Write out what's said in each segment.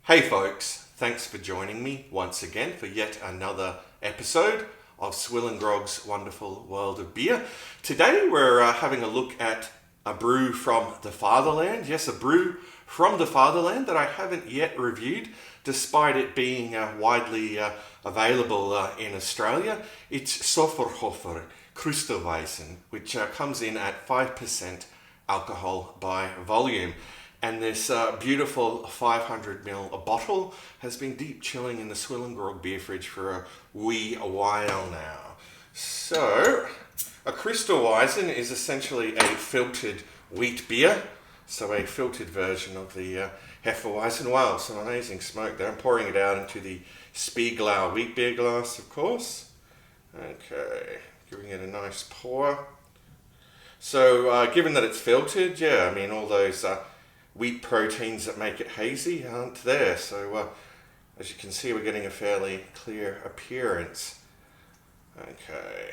Hey folks, thanks for joining me once again for yet another episode of SwillinGrog's wonderful world of beer. Today we're having a look at a brew from the fatherland. Yes, a brew from the fatherland that I haven't yet reviewed, despite it being widely available in Australia. It's Schöfferhofer Kristallweizen, which comes in at 5% alcohol by volume. And this beautiful 500ml bottle has been deep chilling in the SwillinGrog beer fridge for a wee while now. So, a Kristallweizen is essentially a filtered wheat beer. So a filtered version of the Hefeweizen. Wow, some amazing smoke there. I'm pouring it out into the Spiegelau wheat beer glass, of course. Okay, giving it a nice pour. So, given that it's filtered, yeah, I mean, all those wheat proteins that make it hazy aren't there. So, as you can see, we're getting a fairly clear appearance. Okay,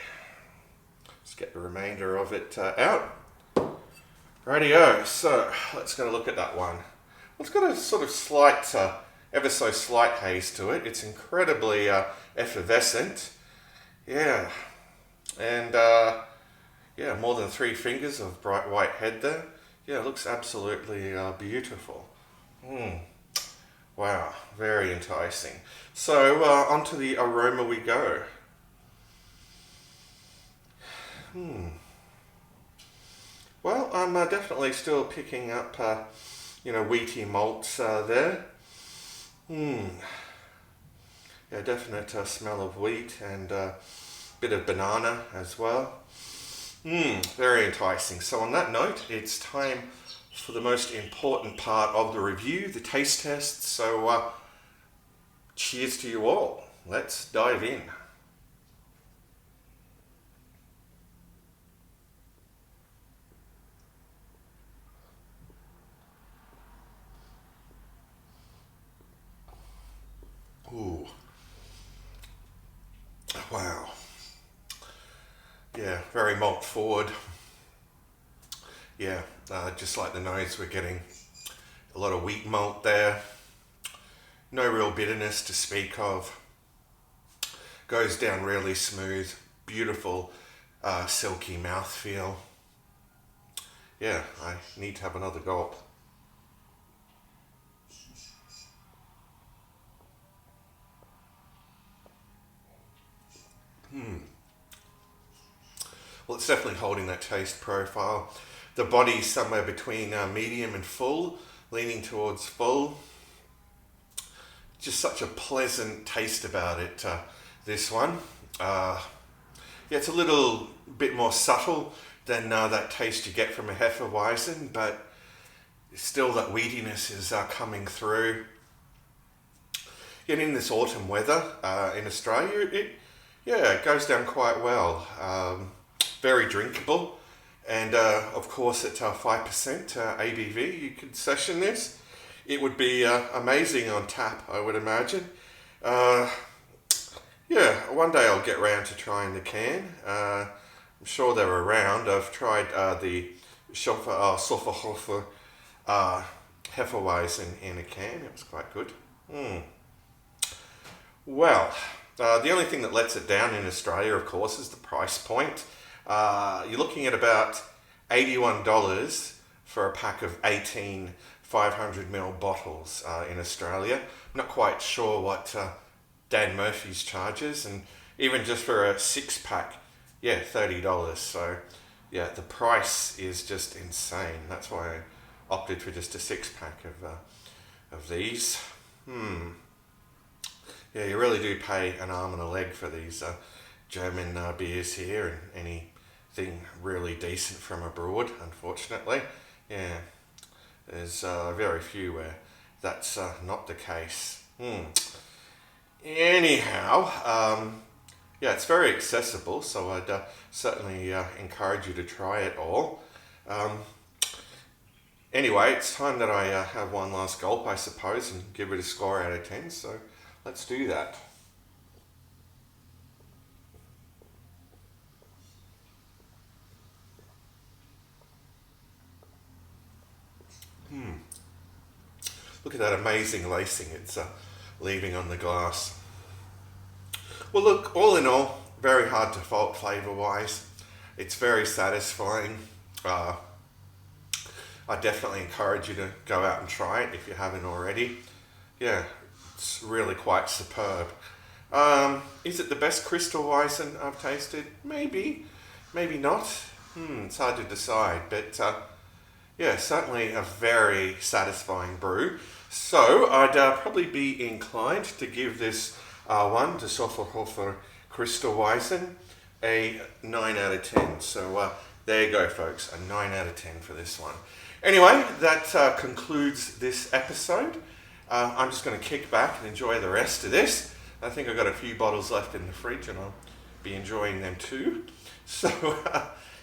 let's get the remainder of it out. Rightio, so let's get a look at that one. It's got a sort of slight, ever so slight haze to it. It's incredibly effervescent. Yeah, and yeah, more than 3 fingers of bright white head there. Yeah, it looks absolutely beautiful. Wow, very enticing. So onto the aroma we go. Well, I'm definitely still picking up, wheaty malts there. Yeah, definite smell of wheat and a bit of banana as well. Very enticing. So on that note, it's time for the most important part of the review, the taste test. So cheers to you all. Let's dive in. Ooh. Wow. Yeah, very malt forward. Yeah, just like the nose, we're getting a lot of wheat malt there. No real bitterness to speak of. Goes down really smooth. Beautiful, silky mouthfeel. Yeah, I need to have another gulp. Well, it's definitely holding that taste profile. The body's somewhere between medium and full, leaning towards full. Just such a pleasant taste about it, this one. Yeah, it's a little bit more subtle than that taste you get from a Hefeweizen, but still that wheatiness is coming through. Yet in this autumn weather in Australia, it goes down quite well. Very drinkable, and of course at 5% ABV you could session this. It would be amazing on tap, I would imagine. Yeah, one day I'll get round to trying the can. I'm sure they're around. I've tried the Schöfferhofer Hefeweizen in a can. It was quite good. Well, the only thing that lets it down in Australia, of course, is the price point. You're looking at about $81 for a pack of 18 500ml bottles in Australia. I'm not quite sure what Dan Murphy's charges, and even just for a 6-pack, yeah, $30. So, yeah, the price is just insane. That's why I opted for just a 6-pack of these. Yeah, you really do pay an arm and a leg for these German beers here, and anything really decent from abroad, unfortunately. Yeah, there's very few where that's not the case. Anyhow, yeah, it's very accessible, so I'd certainly encourage you to try it all. Anyway, it's time that I have one last gulp, I suppose, and give it a score out of 10, so let's do that. Look at that amazing lacing it's leaving on the glass. Well, look, all in all, very hard to fault flavour-wise. It's very satisfying. I definitely encourage you to go out and try it if you haven't already. Yeah, it's really quite superb. Is it the best Kristallweizen I've tasted? Maybe, maybe not. It's hard to decide, but yeah, certainly a very satisfying brew. So I'd probably be inclined to give this one, the Schöfferhofer Kristallweizen, a 9 out of 10. So there you go, folks, a 9 out of 10 for this one. Anyway, that concludes this episode. I'm just going to kick back and enjoy the rest of this. I think I've got a few bottles left in the fridge and I'll be enjoying them too. So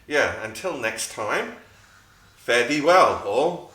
yeah, until next time, fare thee well, all.